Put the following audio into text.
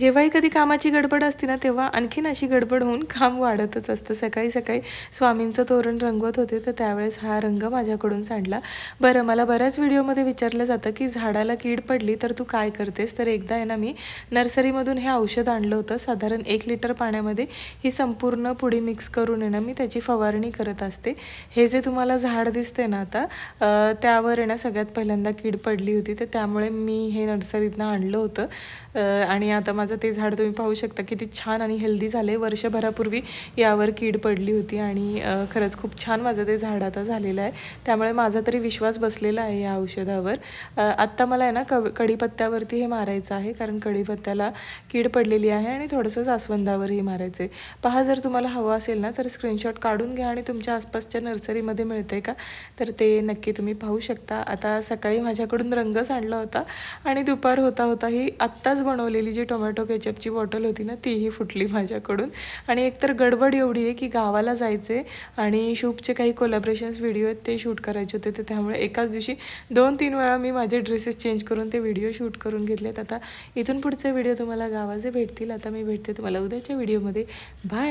जेव्हाही कधी कामाची गडबड असते ना, तेव्हा आणखीन अशी गडबड होऊन काम वाढतच असतं. सकाळी सकाळी स्वामींचं तोरण रंगवत होते, तर त्यावेळेस हा रंग माझ्याकडून सांडला. बरं, मला बऱ्याच व्हिडिओमध्ये विचारलं जातं की झाडाला कीड पडली तर तू काय करतेस? तर एकदा आहे ना, मी नर्सरीमधून हे औषध आणलं होतं. साधारण 1 लिटर पाण्यामध्ये ही संपूर्ण पुडी मिक्स करून आहे ना, मी त्याची फवारणी करत असते. हे जे तुम्हाला झाड दिसते ना आता, त्यावर आहे ना सगळ्यात पहिल्यांदा कीड पडली होती, तर त्यामुळे मी हे नर्सरीतनं आणलं होतं. आणि आता माझं ते झाड तुम्ही पाहू शकता किती छान आणि हेल्दी झाले. वर्षभरापूर्वी यावर कीड पडली होती आणि खरंच खूप छान माझं ते झाड आता झालेलं आहे. त्यामुळे माझा तरी विश्वास बसलेला आहे या औषधावर. आत्ता मला आहे ना कढीपत्त्यावरती हे मारायचं आहे, कारण कढीपत्त्याला कीड पडलेली आहे आणि थोडंसं जास्वंदावरही मारायचं आहे. पहा, जर तुम्हाला हवं असेल ना तर स्क्रीनशॉट काढून घ्या आणि तुमच्या आसपासच्या नर्सरीमध्ये मिळते का तर ते नक्की तुम्ही पाहू शकता. आता सकाळी माझ्याकडून रंग सांडला होता आणि दुपार होता होता ही आत्ताच बनवलेली जी टोमॅटो केचपची बॉटल होती ना, तीही फुटली माझ्याकडून. आणि एकतर गडबड एवढी आहे की गावाला जायचे आणि शूपचे काही कोलॅबरेशन्स व्हिडिओ आहेत ते शूट करायचे होते, तर त्यामुळे एकाच दिवशी 2-3 वेळा मी माझे ड्रेसेस चेंज करून ते व्हिडिओ शूट करून घेतलेत. आता इथून पुढचे व्हिडिओ तुम्हाला गावाचे भेटतील. आता मी भेटते तुम्हाला उद्याच्या व्हिडिओमध्ये. बाय.